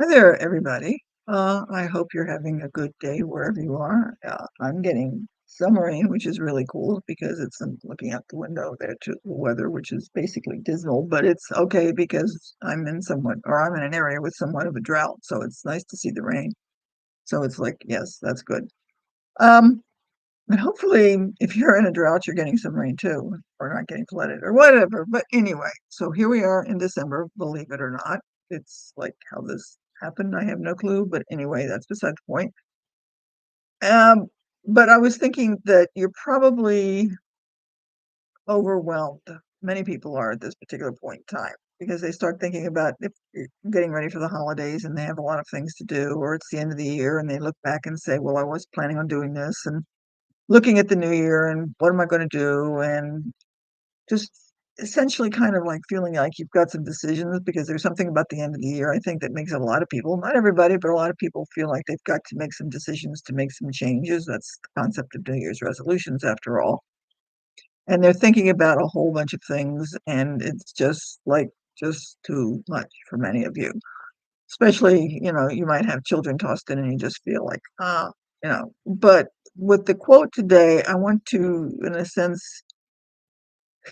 Hi there, everybody. I hope you're having a good day wherever you are. I'm getting some rain, which is really cool because I'm looking out the window there to the weather, which is basically dismal, but it's okay because I'm in an area with somewhat of a drought, so it's nice to see the rain. So it's like, yes, that's good. Um, and hopefully, if you're in a drought, you're getting some rain too, or not getting flooded or whatever. But anyway, so here we are in December, believe it or not. It's like how this happened. I have no clue. But anyway, that's beside the point. Um, but I was thinking that you're probably overwhelmed. Many people are at this particular point in time because they start thinking about if you're getting ready for the holidays and they have a lot of things to do, or it's the end of the year and they look back and say, well, I was planning on doing this, and looking at the new year and what am I going to do? And just essentially kind of like feeling like you've got some decisions because there's something about the end of the year, I think, that makes a lot of people, not everybody, but a lot of people feel like they've got to make some decisions to make some changes. That's the concept of New Year's resolutions, after all. And they're thinking about a whole bunch of things, and it's just too much for many of you. Especially, you might have children tossed in and you just feel like, but with the quote today, I want to, in a sense,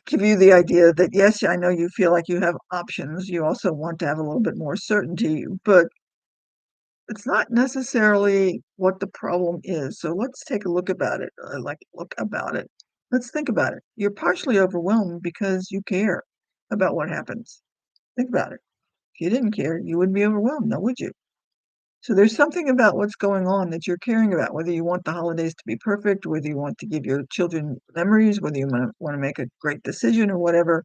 give you the idea that, yes, I know you feel like you have options. You also want to have a little bit more certainty, but it's not necessarily what the problem is. So let's take a look about it. Look about it. Let's think about it. You're partially overwhelmed because you care about what happens. Think about it. If you didn't care, you wouldn't be overwhelmed, now would you? So there's something about what's going on that you're caring about, whether you want the holidays to be perfect, whether you want to give your children memories, whether you want to make a great decision or whatever,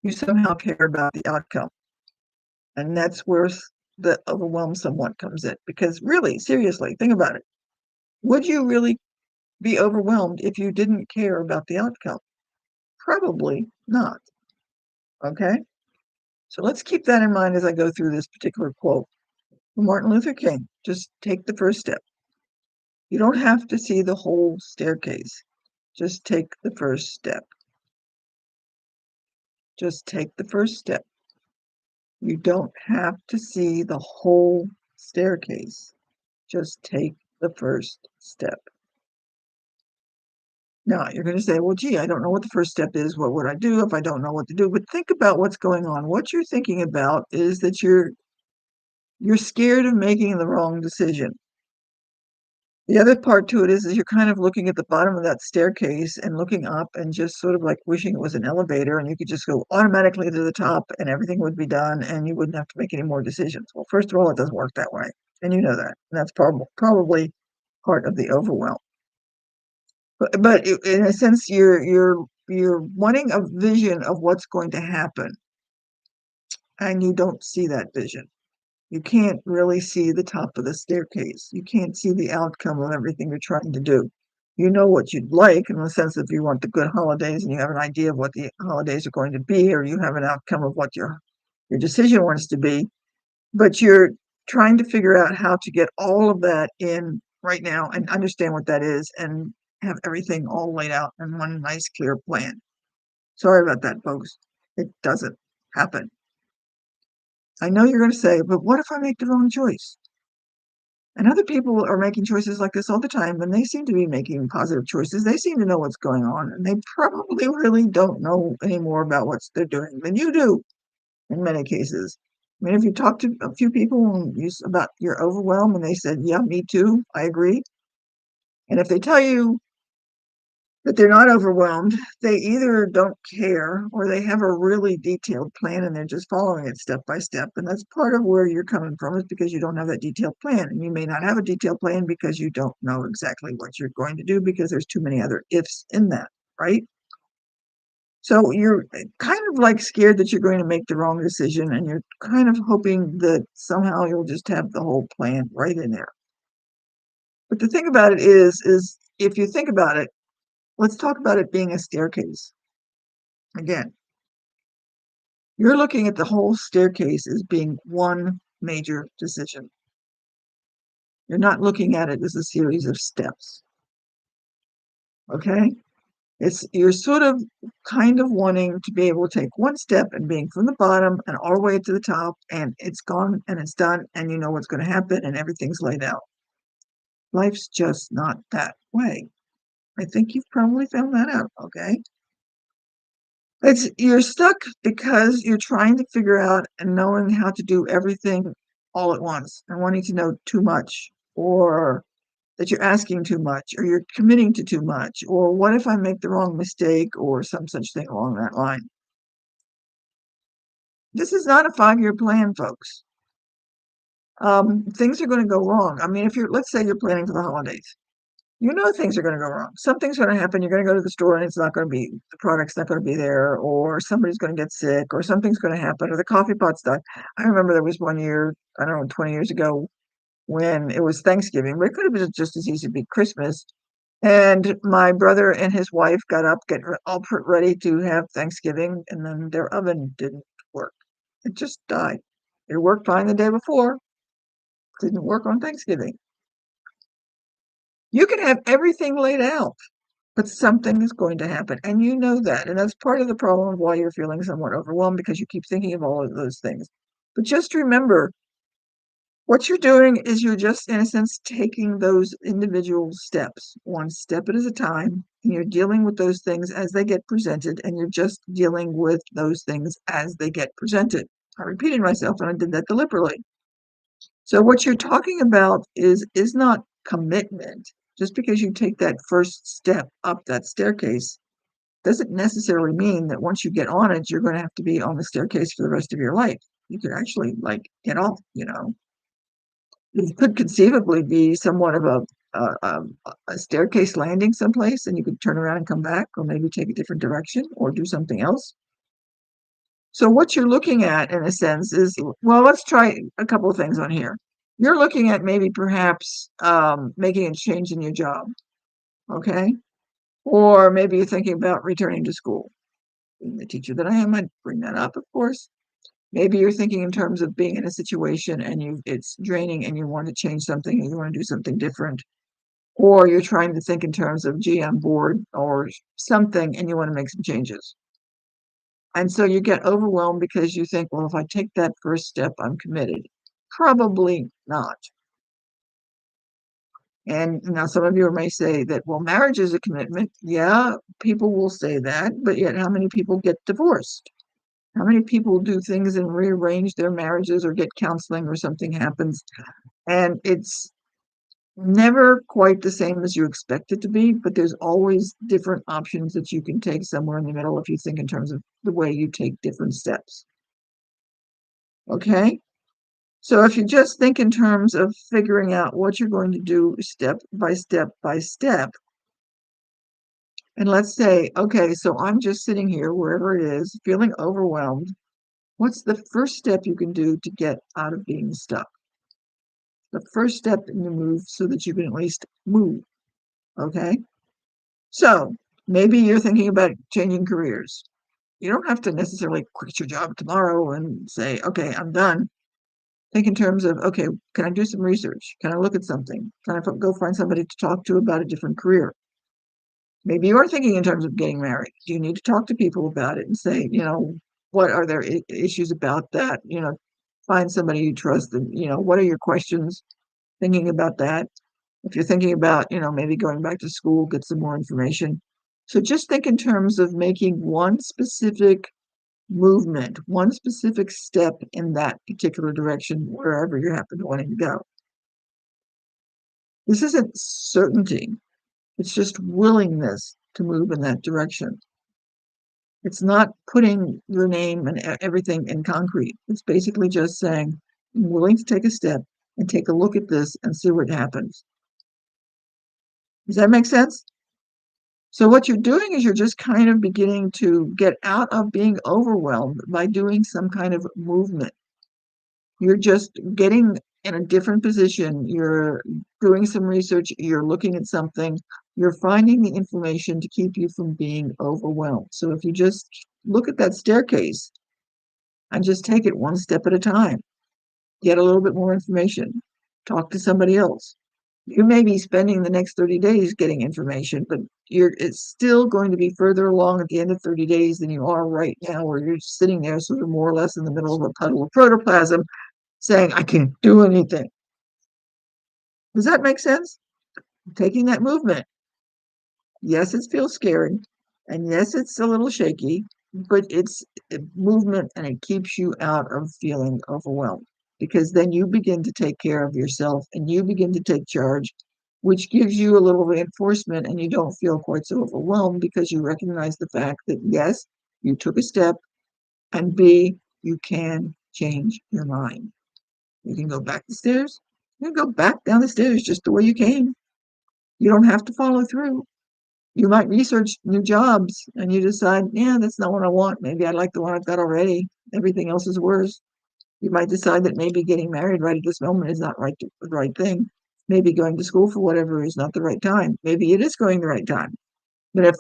you somehow care about the outcome. And that's where the overwhelm somewhat comes in. Because really, seriously, think about it. Would you really be overwhelmed if you didn't care about the outcome? Probably not. Okay? So let's keep that in mind as I go through this particular quote from Martin Luther King. Just take the first step. You don't have to see the whole staircase. Just take the first step. Just take the first step. You don't have to see the whole staircase. Just take the first step. Now, you're going to say, well, gee, I don't know what the first step is. What would I do if I don't know what to do? But think about what's going on. What you're thinking about is that you're scared of making the wrong decision. The other part to it is you're kind of looking at the bottom of that staircase and looking up and just sort of like wishing it was an elevator and you could just go automatically to the top and everything would be done and you wouldn't have to make any more decisions. Well, first of all, it doesn't work that way. And you know that. And that's probably part of the overwhelm. But in a sense, you're wanting a vision of what's going to happen, and you don't see that vision. You can't really see the top of the staircase. You can't see the outcome of everything you're trying to do. You know what you'd like in the sense that if you want the good holidays and you have an idea of what the holidays are going to be, or you have an outcome of what your decision wants to be, but you're trying to figure out how to get all of that in right now and understand what that is and have everything all laid out in one nice, clear plan. Sorry about that, folks. It doesn't happen. I know you're going to say, but what if I make the wrong choice? And other people are making choices like this all the time, and they seem to be making positive choices. They seem to know what's going on, and they probably really don't know any more about what they're doing than you do in many cases. I mean, if you talk to a few people about your overwhelm and they said, yeah, me too, I agree. And if they tell you that they're not overwhelmed, they either don't care or they have a really detailed plan and they're just following it step by step. And that's part of where you're coming from, is because you don't have that detailed plan. And you may not have a detailed plan because you don't know exactly what you're going to do because there's too many other ifs in that, right? So you're kind of like scared that you're going to make the wrong decision, and you're kind of hoping that somehow you'll just have the whole plan right in there. But the thing about it is if you think about it, let's talk about it being a staircase. Again, you're looking at the whole staircase as being one major decision. You're not looking at it as a series of steps. Okay? You're sort of kind of wanting to be able to take one step and being from the bottom and all the way to the top, and it's gone and it's done, and you know what's going to happen, and everything's laid out. Life's just not that way. I think you've probably found that out, okay? You're stuck because you're trying to figure out and knowing how to do everything all at once and wanting to know too much, or that you're asking too much, or you're committing to too much, or what if I make the wrong mistake, or some such thing along that line. This is not a 5-year plan, folks. Things are going to go wrong. I mean, let's say you're planning for the holidays. You know things are going to go wrong. Something's going to happen. You're going to go to the store and the product's not going to be there, or somebody's going to get sick, or something's going to happen, or the coffee pot's stuck. I remember there was one year, I don't know, 20 years ago, when it was Thanksgiving, but it could have been just as easy to be Christmas. And my brother and his wife got up, all ready to have Thanksgiving, and then their oven didn't work. It just died. It worked fine the day before, didn't work on Thanksgiving. You can have everything laid out, but something is going to happen, and you know that. And that's part of the problem of why you're feeling somewhat overwhelmed, because you keep thinking of all of those things. But just remember, what you're doing is you're just, in a sense, taking those individual steps, one step at a time, and you're dealing with those things as they get presented, and you're just dealing with those things as they get presented. I repeated myself, and I did that deliberately. So what you're talking about is not commitment. Just because you take that first step up that staircase doesn't necessarily mean that once you get on it, you're going to have to be on the staircase for the rest of your life. You could actually get off, It could conceivably be somewhat of a staircase landing someplace, and you could turn around and come back, or maybe take a different direction, or do something else. So what you're looking at, in a sense, is, well, let's try a couple of things on here. You're looking at maybe perhaps making a change in your job, okay? Or maybe you're thinking about returning to school. Being the teacher that I am, I'd bring that up, of course. Maybe you're thinking in terms of being in a situation and it's draining and you want to change something and you want to do something different. Or you're trying to think in terms of, gee, I'm bored or something, and you want to make some changes. And so you get overwhelmed because you think, well, if I take that first step, I'm committed. Probably not. And now some of you may say that, well, marriage is a commitment. Yeah, people will say that, but yet how many people get divorced? How many people do things and rearrange their marriages or get counseling or something happens? And it's never quite the same as you expect it to be, but there's always different options that you can take somewhere in the middle if you think in terms of the way you take different steps. Okay? So if you just think in terms of figuring out what you're going to do step by step by step, and let's say, okay, so I'm just sitting here, wherever it is, feeling overwhelmed. What's the first step you can do to get out of being stuck? The first step in the move so that you can at least move. Okay? So maybe you're thinking about changing careers. You don't have to necessarily quit your job tomorrow and say, okay, I'm done. Think in terms of, okay, can I do some research? Can I look at something? Can I go find somebody to talk to about a different career? Maybe you are thinking in terms of getting married. Do you need to talk to people about it and say, what are their issues about that? Find somebody you trust, and, what are your questions? Thinking about that. If you're thinking about, maybe going back to school, get some more information. So just think in terms of making one specific movement, one specific step in that particular direction, wherever you happen to wanting to go. This isn't certainty. It's just willingness to move in that direction. It's not putting your name and everything in concrete. It's basically just saying, I'm willing to take a step and take a look at this and see what happens. Does that make sense? So what you're doing is you're just kind of beginning to get out of being overwhelmed by doing some kind of movement. You're just getting in a different position. You're doing some research. You're looking at something. You're finding the information to keep you from being overwhelmed. So if you just look at that staircase and just take it one step at a time, get a little bit more information, talk to somebody else, You may be spending the next 30 days getting information, but it's still going to be further along at the end of 30 days than you are right now, where you're sitting there sort of more or less in the middle of a puddle of protoplasm saying, I can't do anything. Does that make sense? Taking that movement. Yes, it feels scary. And yes, it's a little shaky, but it's a movement and it keeps you out of feeling overwhelmed because then you begin to take care of yourself and you begin to take charge, which gives you a little reinforcement and you don't feel quite so overwhelmed because you recognize the fact that yes, you took a step, and B, you can change your mind. You can go back the stairs. You can go back down the stairs just the way you came. You don't have to follow through. You might research new jobs and you decide, yeah, that's not what I want. Maybe I like the one I've got already. Everything else is worse. You might decide that maybe getting married right at this moment is not the right thing. Maybe going to school for whatever is not the right time. Maybe it is going the right time. But if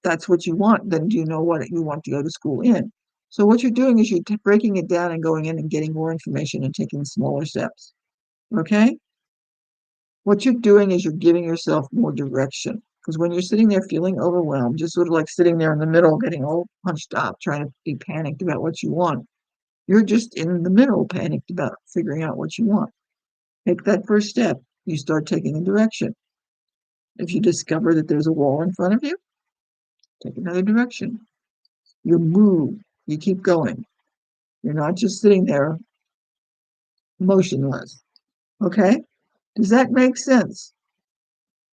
that's what you want, then do you know what you want to go to school in? So what you're doing is you're breaking it down and going in and getting more information and taking smaller steps. Okay? What you're doing is you're giving yourself more direction. Because when you're sitting there feeling overwhelmed, just sort of like sitting there in the middle, getting all hunched up, trying to be panicked about what you want, you're just in the middle, panicked about figuring out what you want. Take that first step. You start taking a direction. If you discover that there's a wall in front of you, take another direction. You move. You keep going. You're not just sitting there motionless. Okay? Does that make sense?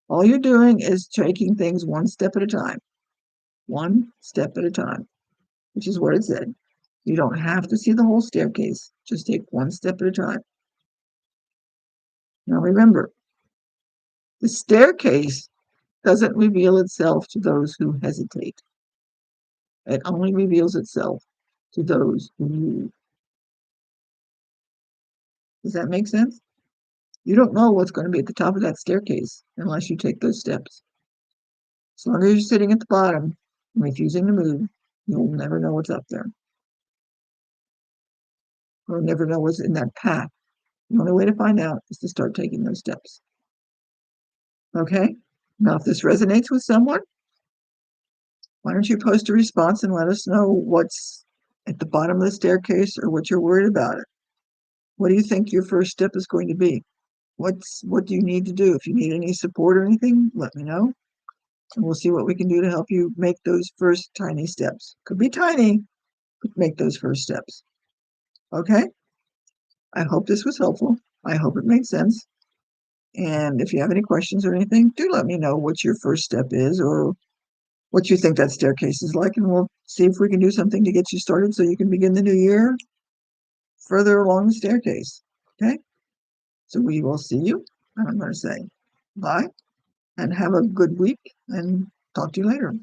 All you're doing is taking things one step at a time. One step at a time, which is what it said. You don't have to see the whole staircase. Just take one step at a time. Now remember, the staircase doesn't reveal itself to those who hesitate. It only reveals itself to those who move. Does that make sense? You don't know what's going to be at the top of that staircase unless you take those steps. As long as you're sitting at the bottom and refusing to move, you'll never know what's up there. You'll never know what's in that path. The only way to find out is to start taking those steps. Okay? Now, if this resonates with someone, why don't you post a response and let us know what's at the bottom of the staircase or what you're worried about it? What do you think your first step is going to be? What do you need to do? If you need any support or anything, let me know. And we'll see what we can do to help you make those first tiny steps. Could be tiny, but make those first steps. Okay? I hope this was helpful. I hope it made sense. And if you have any questions or anything, do let me know what your first step is or what you think that staircase is like, and we'll see if we can do something to get you started so you can begin the new year further along the staircase. Okay? So we will see you, and I'm going to say bye and have a good week and talk to you later.